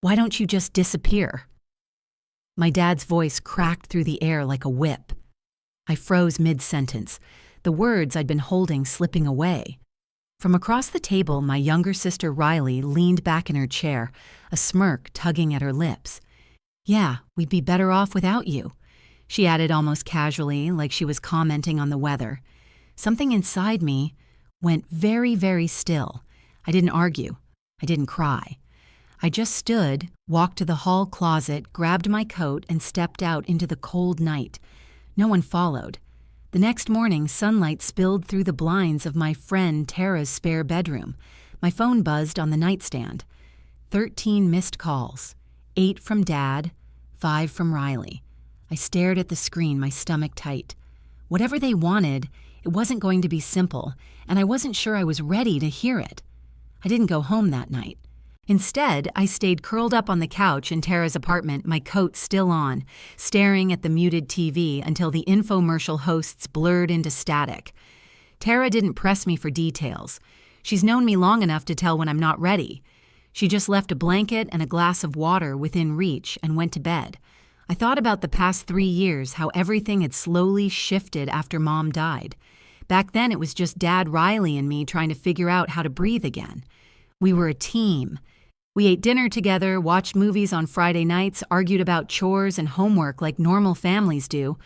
Why don't you just disappear? My dad's voice cracked through the air like a whip. I froze mid-sentence, the words I'd been holding slipping away. From across the table, my younger sister Riley leaned back in her chair, a smirk tugging at her lips. Yeah, we'd be better off without you, she added almost casually, like she was commenting on the weather. Something inside me went very, very still. I didn't argue. I didn't cry. I just stood, walked to the hall closet, grabbed my coat, and stepped out into the cold night. No one followed. The next morning, sunlight spilled through the blinds of my friend Tara's spare bedroom. My phone buzzed on the nightstand. 13 missed calls. 8 from Dad, 5 from Riley. I stared at the screen, my stomach tight. Whatever they wanted, it wasn't going to be simple, and I wasn't sure I was ready to hear it. I didn't go home that night. Instead, I stayed curled up on the couch in Tara's apartment, my coat still on, staring at the muted TV until the infomercial hosts blurred into static. Tara didn't press me for details. She's known me long enough to tell when I'm not ready. She just left a blanket and a glass of water within reach and went to bed. I thought about the past 3 years, how everything had slowly shifted after Mom died. Back then, it was just Dad, Riley, and me trying to figure out how to breathe again. We were a team. We ate dinner together, watched movies on Friday nights, argued about chores and homework like normal families do.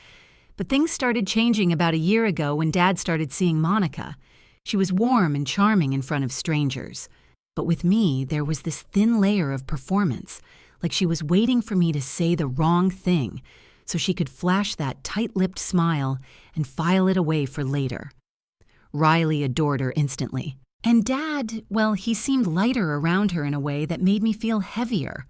But things started changing about a year ago when Dad started seeing Monica. She was warm and charming in front of strangers. But with me, there was this thin layer of performance, like she was waiting for me to say the wrong thing so she could flash that tight-lipped smile and file it away for later. Riley adored her instantly. And Dad, well, he seemed lighter around her in a way that made me feel heavier.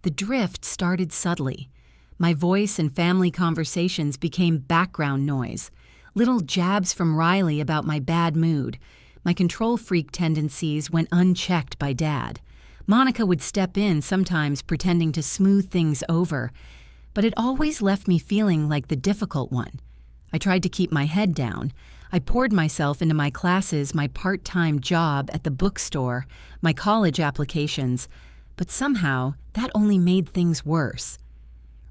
The drift started subtly. My voice and family conversations became background noise, little jabs from Riley about my bad mood. My control freak tendencies went unchecked by Dad. Monica would step in sometimes pretending to smooth things over, but it always left me feeling like the difficult one. I tried to keep my head down. I poured myself into my classes, my part-time job at the bookstore, my college applications, but somehow that only made things worse.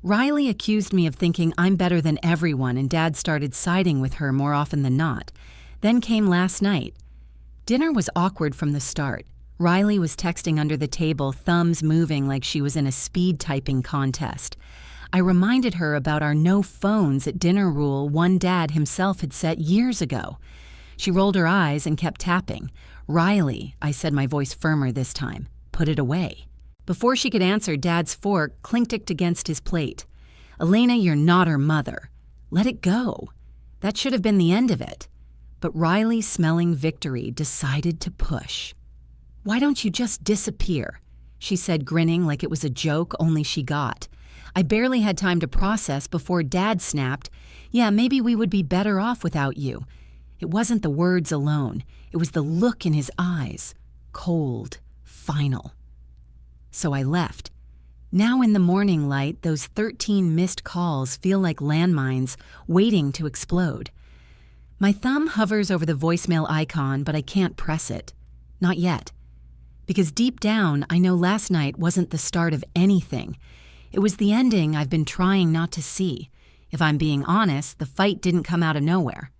Riley accused me of thinking I'm better than everyone, and Dad started siding with her more often than not. Then came last night. Dinner was awkward from the start. Riley was texting under the table, thumbs moving like she was in a speed typing contest. I reminded her about our no phones at dinner rule one Dad himself had set years ago. She rolled her eyes and kept tapping. "Riley," I said, my voice firmer this time, "put it away." Before she could answer, Dad's fork clinked against his plate. "Elena, you're not her mother. Let it go." That should have been the end of it. But Riley, smelling victory, decided to push. "Why don't you just disappear?" she said, grinning like it was a joke only she got. I barely had time to process before Dad snapped, "Yeah, maybe we would be better off without you." It wasn't the words alone. It was the look in his eyes. Cold, final. So I left. Now in the morning light, those 13 missed calls feel like landmines waiting to explode. My thumb hovers over the voicemail icon, but I can't press it. Not yet. Because deep down, I know last night wasn't the start of anything. It was the ending I've been trying not to see. If I'm being honest, the fight didn't come out of nowhere.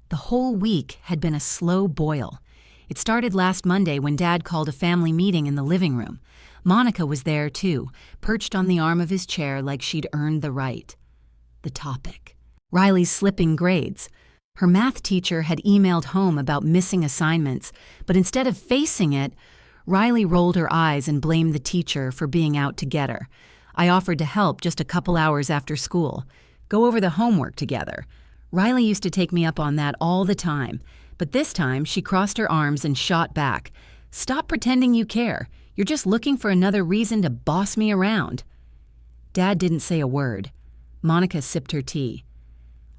The whole week had been a slow boil. It started last Monday when Dad called a family meeting in the living room. Monica was there too, perched on the arm of his chair like she'd earned the right. The topic: Riley's slipping grades. Her math teacher had emailed home about missing assignments, but instead of facing it, Riley rolled her eyes and blamed the teacher for being out to get her. I offered to help just a couple hours after school. Go over the homework together. Riley used to take me up on that all the time, but this time she crossed her arms and shot back. "Stop pretending you care. You're just looking for another reason to boss me around." Dad didn't say a word. Monica sipped her tea.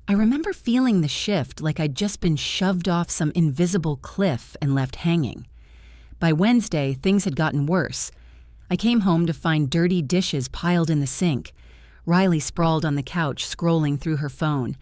I remember feeling the shift like I'd just been shoved off some invisible cliff and left hanging. By Wednesday, things had gotten worse. I came home to find dirty dishes piled in the sink. Riley sprawled on the couch, scrolling through her phone.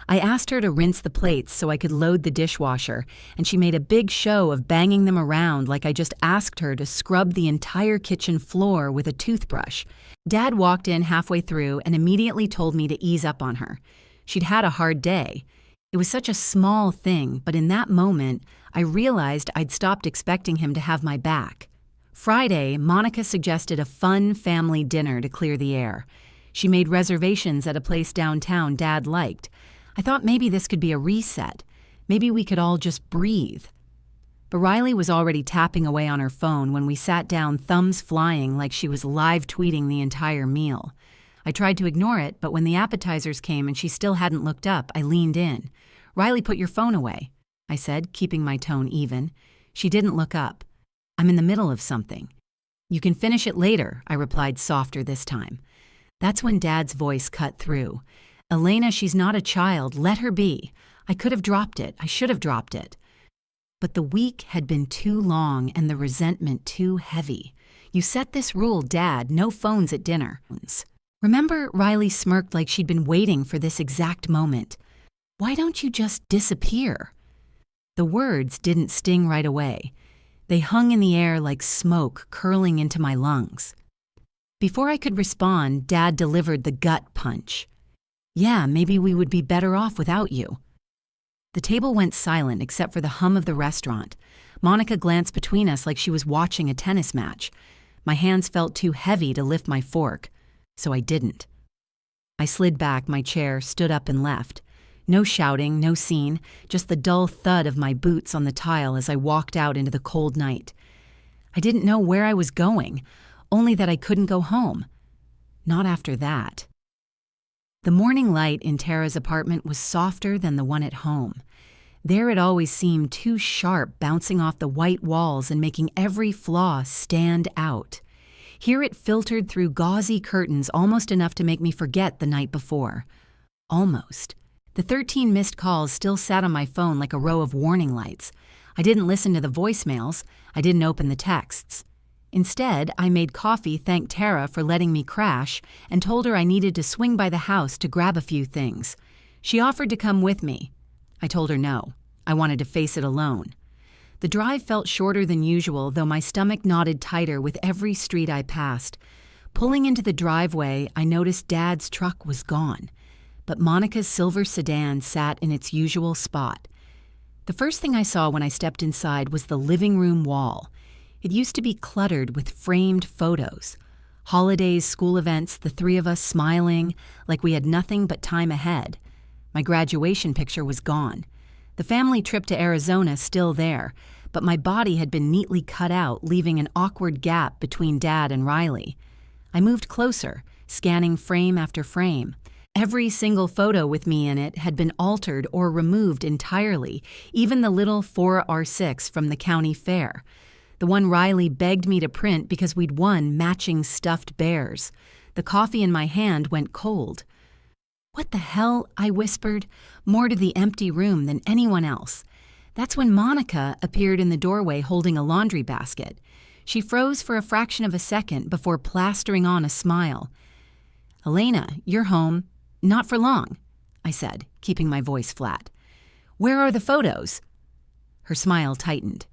I asked her to rinse the plates so I could load the dishwasher, and she made a big show of banging them around like I just asked her to scrub the entire kitchen floor with a toothbrush. Dad walked in halfway through and immediately told me to ease up on her. She'd had a hard day. It was such a small thing, but in that moment, I realized I'd stopped expecting him to have my back. Friday, Monica suggested a fun family dinner to clear the air. She made reservations at a place downtown Dad liked. I thought maybe this could be a reset. Maybe we could all just breathe. But Riley was already tapping away on her phone when we sat down, thumbs flying like she was live tweeting the entire meal. I tried to ignore it, but when the appetizers came and she still hadn't looked up, I leaned in. "Riley, put your phone away," I said, keeping my tone even. She didn't look up. "I'm in the middle of something." "You can finish it later," I replied, softer this time. That's when Dad's voice cut through. "Elena, she's not a child. Let her be. I could have dropped it. I should have dropped it." But the week had been too long and the resentment too heavy. "You set this rule, Dad, no phones at dinner." Remember, Riley smirked like she'd been waiting for this exact moment. "Why don't you just disappear?" The words didn't sting right away. They hung in the air like smoke curling into my lungs. Before I could respond, Dad delivered the gut punch. "Yeah, maybe we would be better off without you." The table went silent except for the hum of the restaurant. Monica glanced between us like she was watching a tennis match. My hands felt too heavy to lift my fork, so I didn't. I slid back my chair, stood up and left. No shouting, no scene, just the dull thud of my boots on the tile as I walked out into the cold night. I didn't know where I was going, only that I couldn't go home. Not after that. The morning light in Tara's apartment was softer than the one at home. There it always seemed too sharp, bouncing off the white walls and making every flaw stand out. Here it filtered through gauzy curtains almost enough to make me forget the night before. Almost. The 13 missed calls still sat on my phone like a row of warning lights. I didn't listen to the voicemails. I didn't open the texts. Instead, I made coffee, thanked Tara for letting me crash, and told her I needed to swing by the house to grab a few things. She offered to come with me. I told her no. I wanted to face it alone. The drive felt shorter than usual, though my stomach knotted tighter with every street I passed. Pulling into the driveway, I noticed Dad's truck was gone, but Monica's silver sedan sat in its usual spot. The first thing I saw when I stepped inside was the living room wall. It used to be cluttered with framed photos. Holidays, school events, the three of us smiling, like we had nothing but time ahead. My graduation picture was gone. The family trip to Arizona still there, but my body had been neatly cut out, leaving an awkward gap between Dad and Riley. I moved closer, scanning frame after frame. Every single photo with me in it had been altered or removed entirely, even the little 4R6 from the county fair. The one Riley begged me to print because we'd won matching stuffed bears. The coffee in my hand went cold. "What the hell?" I whispered, more to the empty room than anyone else. That's when Monica appeared in the doorway holding a laundry basket. She froze for a fraction of a second before plastering on a smile. "Elena, you're home. Not for long," I said, keeping my voice flat. "Where are the photos?" Her smile tightened.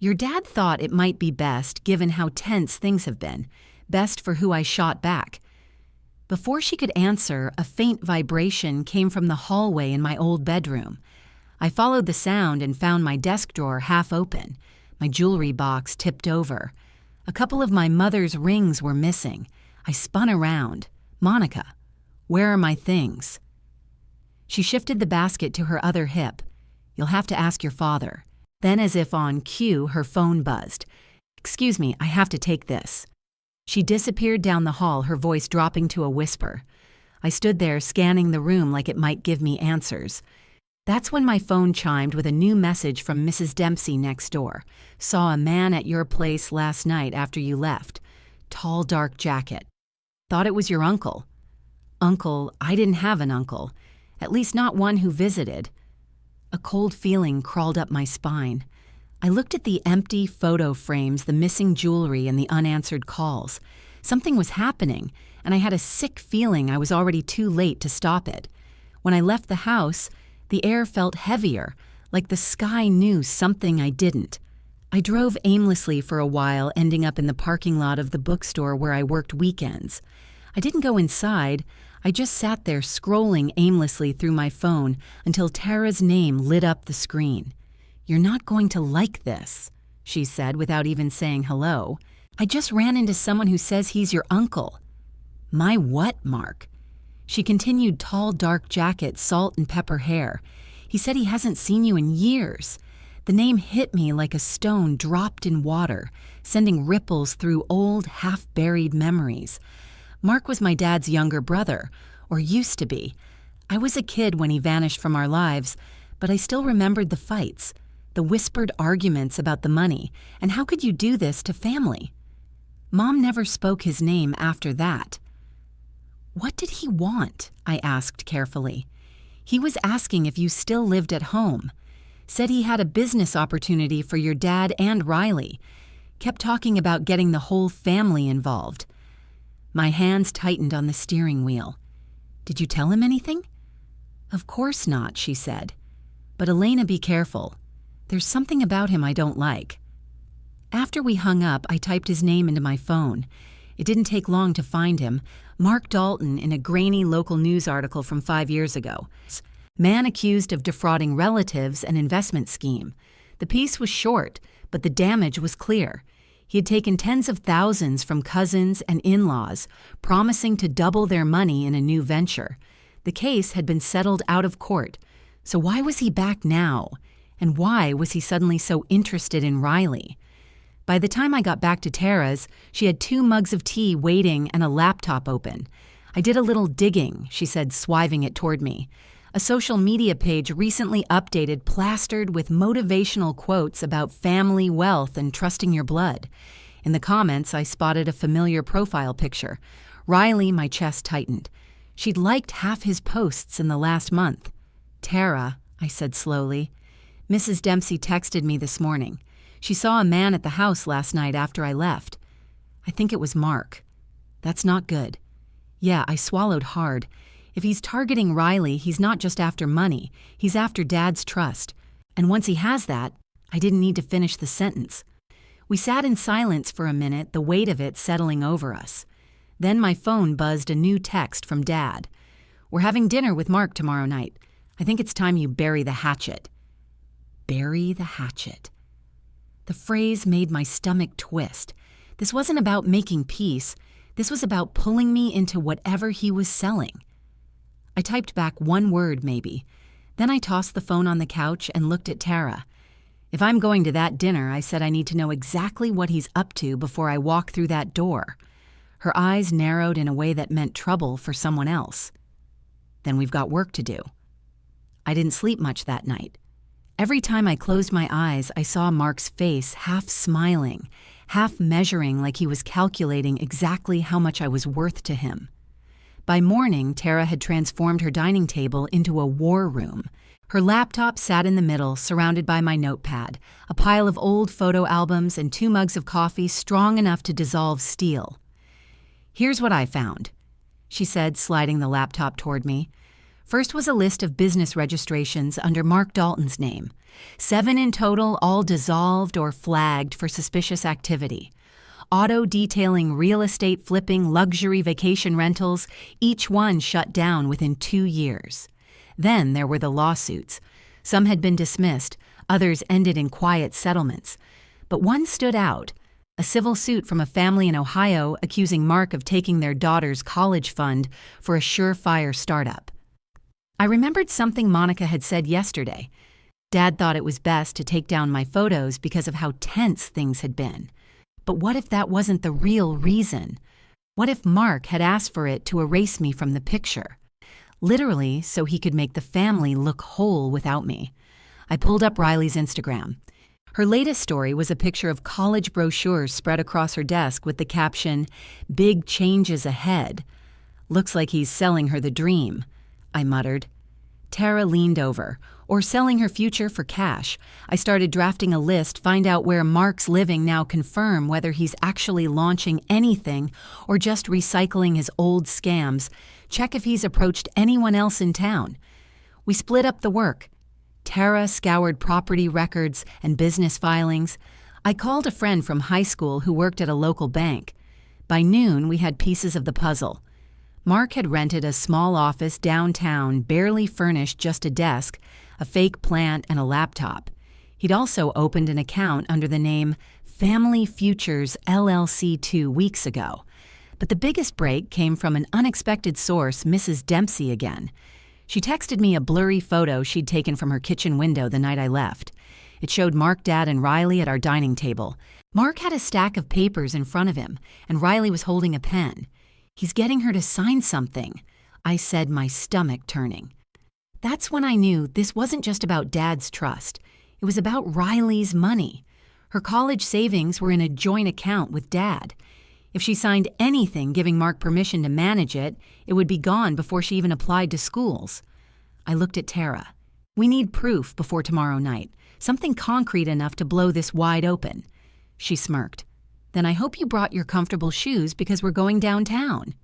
"Your dad thought it might be best, given how tense things have been. Best for who I shot back." Before she could answer, a faint vibration came from the hallway in my old bedroom. I followed the sound and found my desk drawer half open, my jewelry box tipped over. A couple of my mother's rings were missing. I spun around. "Monica, where are my things?" She shifted the basket to her other hip. "You'll have to ask your father." Then, as if on cue, her phone buzzed. "Excuse me, I have to take this." She disappeared down the hall, her voice dropping to a whisper. I stood there scanning the room like it might give me answers. That's when my phone chimed with a new message from Mrs. Dempsey next door. "Saw a man at your place last night after you left. Tall, dark jacket. Thought it was your uncle." Uncle, I didn't have an uncle. At least not one who visited. A cold feeling crawled up my spine. I looked at the empty photo frames, the missing jewelry, and the unanswered calls. Something was happening, and I had a sick feeling I was already too late to stop it. When I left the house, the air felt heavier, like the sky knew something I didn't. I drove aimlessly for a while, ending up in the parking lot of the bookstore where I worked weekends. I didn't go inside. I just sat there scrolling aimlessly through my phone until Tara's name lit up the screen. "You're not going to like this," she said without even saying hello. "I just ran into someone who says he's your uncle." "My what, Mark?" She continued, tall, dark jacket, salt and pepper hair. "He said he hasn't seen you in years." The name hit me like a stone dropped in water, sending ripples through old, half-buried memories. Mark was my dad's younger brother, or used to be. I was a kid when he vanished from our lives, but I still remembered the fights, the whispered arguments about the money, and how could you do this to family? Mom never spoke his name after that. "What did he want?" I asked carefully. "He was asking if you still lived at home. Said he had a business opportunity for your dad and Riley. Kept talking about getting the whole family involved." My hands tightened on the steering wheel. "Did you tell him anything?" "Of course not," she said. "But Elena, be careful. There's something about him I don't like." After we hung up, I typed his name into my phone. It didn't take long to find him. Mark Dalton in a grainy local news article from 5 years ago. Man accused of defrauding relatives, an investment scheme. The piece was short, but the damage was clear. He had taken tens of thousands from cousins and in-laws, promising to double their money in a new venture. The case had been settled out of court. So why was he back now? And why was he suddenly so interested in Riley? By the time I got back to Tara's, she had 2 mugs of tea waiting and a laptop open. "I did a little digging," she said, swiving it toward me. A social media page recently updated, plastered with motivational quotes about family, wealth, and trusting your blood. In the comments, I spotted a familiar profile picture. Riley, my chest tightened. She'd liked half his posts in the last month. "Tara," I said slowly. "Mrs. Dempsey texted me this morning. She saw a man at the house last night after I left. I think it was Mark." "That's not good." Yeah, I swallowed hard. If he's targeting Riley, he's not just after money. He's after Dad's trust. And once he has that, I didn't need to finish the sentence. We sat in silence for a minute, the weight of it settling over us. Then my phone buzzed a new text from Dad. "We're having dinner with Mark tomorrow night. I think it's time you bury the hatchet." Bury the hatchet. The phrase made my stomach twist. This wasn't about making peace. This was about pulling me into whatever he was selling. I typed back one word, maybe. Then I tossed the phone on the couch and looked at Tara. "If I'm going to that dinner," I said, "I need to know exactly what he's up to before I walk through that door." Her eyes narrowed in a way that meant trouble for someone else. "Then we've got work to do." I didn't sleep much that night. Every time I closed my eyes, I saw Mark's face, half smiling, half measuring like he was calculating exactly how much I was worth to him. By morning, Tara had transformed her dining table into a war room. Her laptop sat in the middle, surrounded by my notepad, a pile of old photo albums, and 2 mugs of coffee strong enough to dissolve steel. "Here's what I found," she said, sliding the laptop toward me. First was a list of business registrations under Mark Dalton's name. 7 in total, all dissolved or flagged for suspicious activity. Auto detailing, real estate flipping, luxury vacation rentals, each one shut down within 2 years. Then there were the lawsuits. Some had been dismissed, others ended in quiet settlements. But one stood out, a civil suit from a family in Ohio accusing Mark of taking their daughter's college fund for a surefire startup. I remembered something Monica had said yesterday. Dad thought it was best to take down my photos because of how tense things had been. But what if that wasn't the real reason? What if Mark had asked for it to erase me from the picture? Literally, so he could make the family look whole without me. I pulled up Riley's Instagram. Her latest story was a picture of college brochures spread across her desk with the caption, "Big changes ahead." "Looks like he's selling her the dream," I muttered. Tara leaned over, or selling her future for cash. I started drafting a list, find out where Mark's living now, confirm whether he's actually launching anything or just recycling his old scams, check if he's approached anyone else in town. We split up the work. Tara scoured property records and business filings. I called a friend from high school who worked at a local bank. By noon, we had pieces of the puzzle. Mark had rented a small office downtown, barely furnished, just a desk, a fake plant, and a laptop. He'd also opened an account under the name Family Futures LLC 2 weeks ago. But the biggest break came from an unexpected source, Mrs. Dempsey again. She texted me a blurry photo she'd taken from her kitchen window the night I left. It showed Mark, Dad, and Riley at our dining table. Mark had a stack of papers in front of him, and Riley was holding a pen. "He's getting her to sign something," I said, my stomach turning. That's when I knew this wasn't just about Dad's trust. It was about Riley's money. Her college savings were in a joint account with Dad. If she signed anything giving Mark permission to manage it, it would be gone before she even applied to schools. I looked at Tara. "We need proof before tomorrow night, something concrete enough to blow this wide open." She smirked. "Then I hope you brought your comfortable shoes because we're going downtown."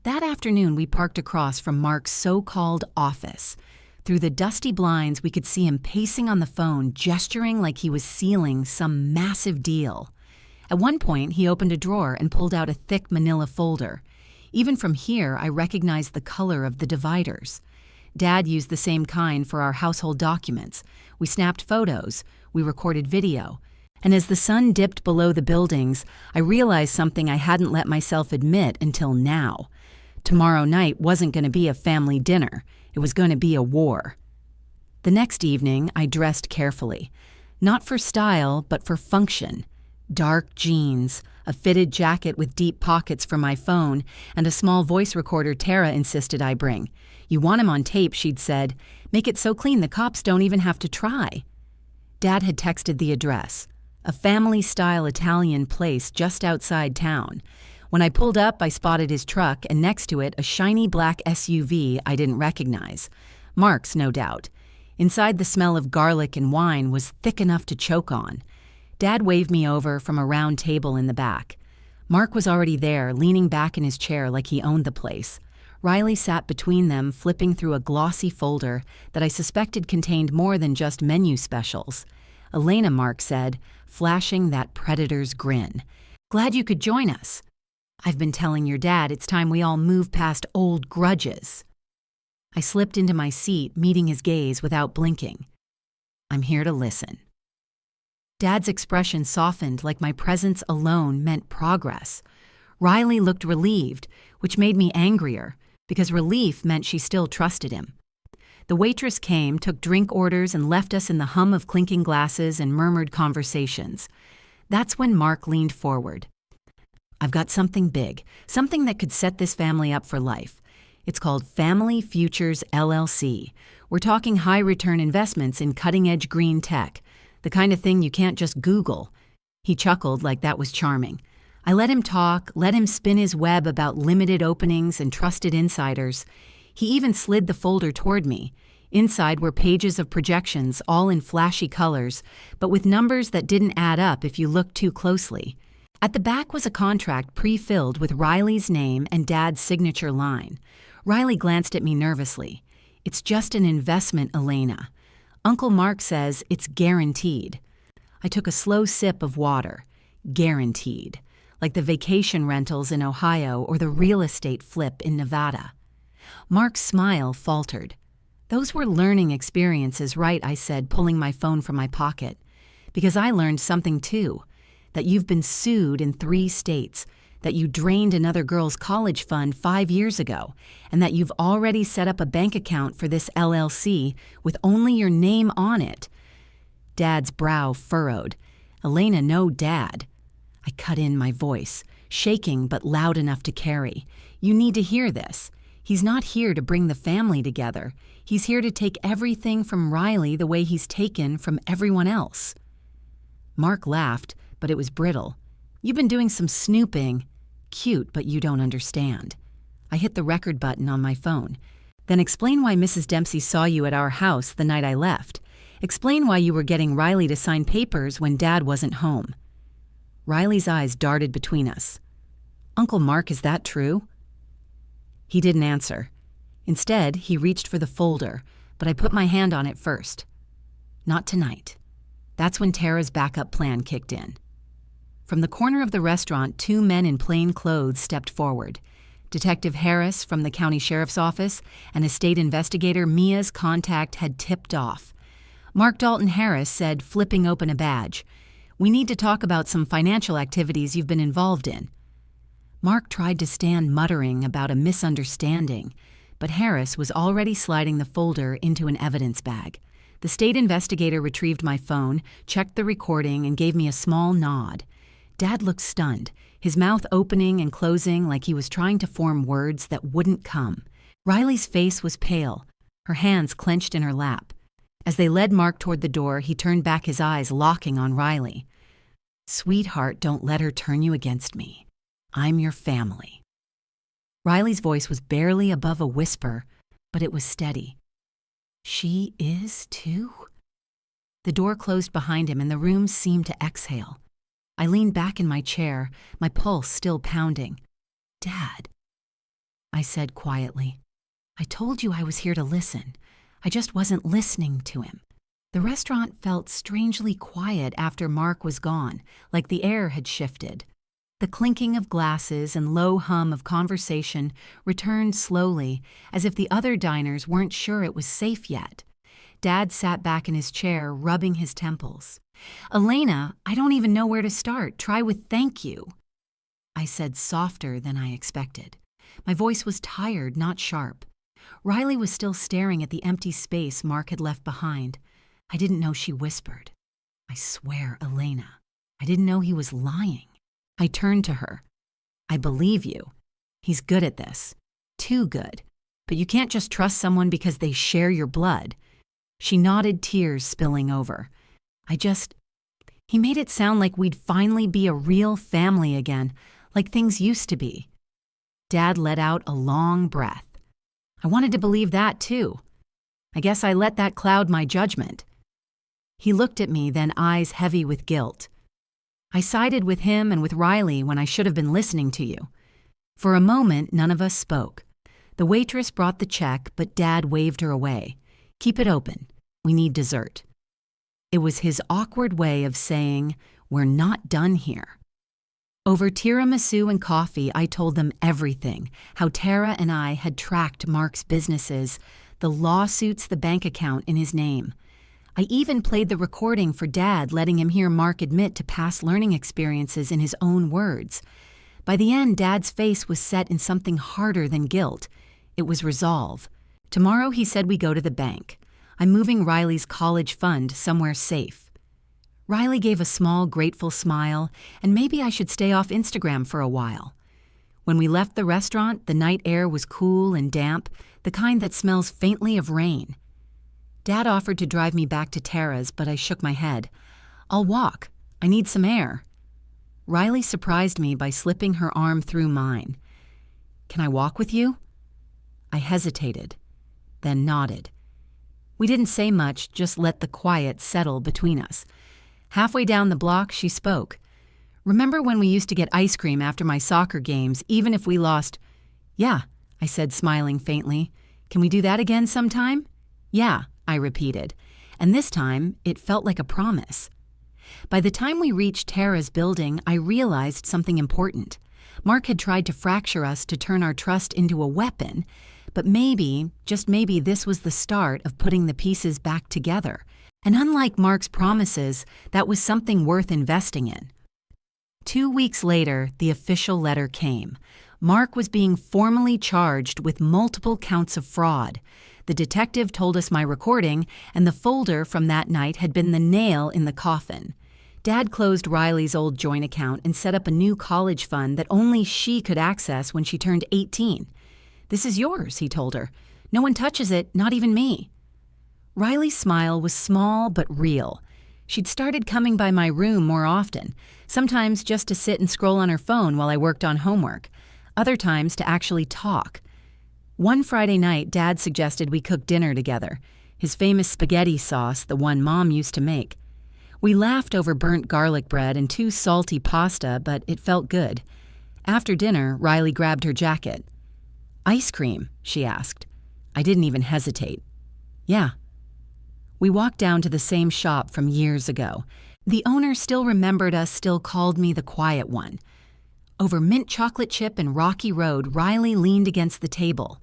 That afternoon, we parked across from Mark's so-called office. Through the dusty blinds, we could see him pacing on the phone, gesturing like he was sealing some massive deal. At one point, he opened a drawer and pulled out a thick manila folder. Even from here, I recognized the color of the dividers. Dad used the same kind for our household documents. We snapped photos. We recorded video. And as the sun dipped below the buildings, I realized something I hadn't let myself admit until now. Tomorrow night wasn't going to be a family dinner. It was going to be a war. The next evening, I dressed carefully. Not for style, but for function. Dark jeans, a fitted jacket with deep pockets for my phone, and a small voice recorder Tara insisted I bring. "You want him on tape," she'd said. "Make it so clean the cops don't even have to try." Dad had texted the address. A family-style Italian place just outside town. When I pulled up, I spotted his truck, and next to it, a shiny black SUV I didn't recognize. Mark's, no doubt. Inside, the smell of garlic and wine was thick enough to choke on. Dad waved me over from a round table in the back. Mark was already there, leaning back in his chair like he owned the place. Riley sat between them, flipping through a glossy folder that I suspected contained more than just menu specials. "Elena," Mark said, flashing that predator's grin. "Glad you could join us. I've been telling your dad it's time we all move past old grudges." I slipped into my seat, meeting his gaze without blinking. "I'm here to listen." Dad's expression softened like my presence alone meant progress. Riley looked relieved, which made me angrier, because relief meant she still trusted him. The waitress came, took drink orders, and left us in the hum of clinking glasses and murmured conversations. That's when Mark leaned forward. "I've got something big, something that could set this family up for life. It's called Family Futures LLC. We're talking high-return investments in cutting-edge green tech, the kind of thing you can't just Google." He chuckled like that was charming. I let him talk, let him spin his web about limited openings and trusted insiders. He even slid the folder toward me. Inside were pages of projections, all in flashy colors, but with numbers that didn't add up if you looked too closely. At the back was a contract pre-filled with Riley's name and Dad's signature line. Riley glanced at me nervously. "It's just an investment, Elena. Uncle Mark says it's guaranteed." I took a slow sip of water. Guaranteed. Like the vacation rentals in Ohio or the real estate flip in Nevada. Mark's smile faltered. "Those were learning experiences, right?" I said, pulling my phone from my pocket. "Because I learned something too. That you've been sued in 3 states, that you drained another girl's college fund 5 years ago, and that you've already set up a bank account for this LLC with only your name on it." Dad's brow furrowed. "Elena, no, Dad." I cut in my voice, shaking but loud enough to carry. "You need to hear this. He's not here to bring the family together. He's here to take everything from Riley the way he's taken from everyone else." Mark laughed, but it was brittle. "You've been doing some snooping. Cute, but you don't understand." I hit the record button on my phone. Then explain why Mrs. Dempsey saw you at our house the night I left. Explain why you were getting Riley to sign papers when Dad wasn't home." Riley's eyes darted between us. "Uncle Mark, is that true?" He didn't answer. Instead, he reached for the folder, but I put my hand on it first. "Not tonight." That's when Tara's backup plan kicked in. From the corner of the restaurant, 2 men in plain clothes stepped forward. Detective Harris from the county sheriff's office and a state investigator Mia's contact had tipped off. Mark Dalton Harris said, flipping open a badge, "We need to talk about some financial activities you've been involved in." Mark tried to stand muttering about a misunderstanding, but Harris was already sliding the folder into an evidence bag. The state investigator retrieved my phone, checked the recording, and gave me a small nod. Dad looked stunned, his mouth opening and closing like he was trying to form words that wouldn't come. Riley's face was pale, her hands clenched in her lap. As they led Mark toward the door, he turned back, his eyes locking on Riley. "Sweetheart, don't let her turn you against me. I'm your family." Riley's voice was barely above a whisper, but it was steady. "She is, too?" The door closed behind him and the room seemed to exhale. I leaned back in my chair, my pulse still pounding. "Dad," I said quietly, "I told you I was here to listen. I just wasn't listening to him." The restaurant felt strangely quiet after Mark was gone, like the air had shifted. The clinking of glasses and low hum of conversation returned slowly, as if the other diners weren't sure it was safe yet. Dad sat back in his chair, rubbing his temples. "Elena, I don't even know where to start. Try with thank you." I said softer than I expected. My voice was tired, not sharp. Riley was still staring at the empty space Mark had left behind. I didn't know she whispered. "I swear, Elena, I didn't know he was lying." I turned to her. "I believe you. He's good at this. Too good. But you can't just trust someone because they share your blood." She nodded, tears spilling over. He made it sound like we'd finally be a real family again, like things used to be." Dad let out a long breath. I wanted to believe that too. I guess I let that cloud my judgment. He looked at me, then eyes heavy with guilt. "I sided with him and with Riley when I should have been listening to you." For a moment, none of us spoke. The waitress brought the check, but Dad waved her away. "Keep it open. We need dessert." It was his awkward way of saying, "We're not done here." Over tiramisu and coffee, I told them everything, how Tara and I had tracked Mark's businesses, the lawsuits, the bank account in his name. I even played the recording for Dad, letting him hear Mark admit to past learning experiences in his own words. By the end, Dad's face was set in something harder than guilt. It was resolve. Tomorrow, he said we go to the bank. I'm moving Riley's college fund somewhere safe. Riley gave a small, grateful smile, and maybe I should stay off Instagram for a while. When we left the restaurant, the night air was cool and damp, the kind that smells faintly of rain. Dad offered to drive me back to Tara's, but I shook my head. "I'll walk. I need some air." Riley surprised me by slipping her arm through mine. "Can I walk with you?" I hesitated, then nodded. We didn't say much, just let the quiet settle between us. Halfway down the block, she spoke. "Remember when we used to get ice cream after my soccer games, even if we lost?" "Yeah," I said, smiling faintly. "Can we do that again sometime?" "Yeah," I repeated, and this time it felt like a promise. By the time we reached Tara's building, I realized something important. Mark had tried to fracture us to turn our trust into a weapon, but maybe, just maybe, this was the start of putting the pieces back together. And unlike Mark's promises, that was something worth investing in. 2 weeks later, the official letter came. Mark was being formally charged with multiple counts of fraud. The detective told us my recording, and the folder from that night had been the nail in the coffin. Dad closed Riley's old joint account and set up a new college fund that only she could access when she turned 18. "This is yours," he told her. "No one touches it, not even me." Riley's smile was small but real. She'd started coming by my room more often, sometimes just to sit and scroll on her phone while I worked on homework, other times to actually talk. One Friday night, Dad suggested we cook dinner together. His famous spaghetti sauce, the one Mom used to make. We laughed over burnt garlic bread and too salty pasta, but it felt good. After dinner, Riley grabbed her jacket. "Ice cream?" she asked. I didn't even hesitate. "Yeah." We walked down to the same shop from years ago. The owner still remembered us, still called me the quiet one. Over mint chocolate chip and rocky road, Riley leaned against the table.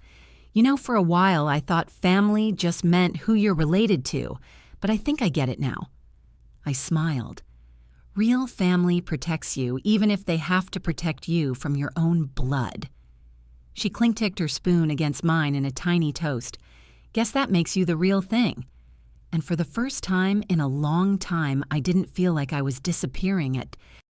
You know, for a while I thought family just meant who you're related to, but I think I get it now. I smiled. Real family protects you even if they have to protect you from your own blood. She clink-ticked her spoon against mine in a tiny toast. Guess that makes you the real thing. And for the first time in a long time, I didn't feel like I was disappearing at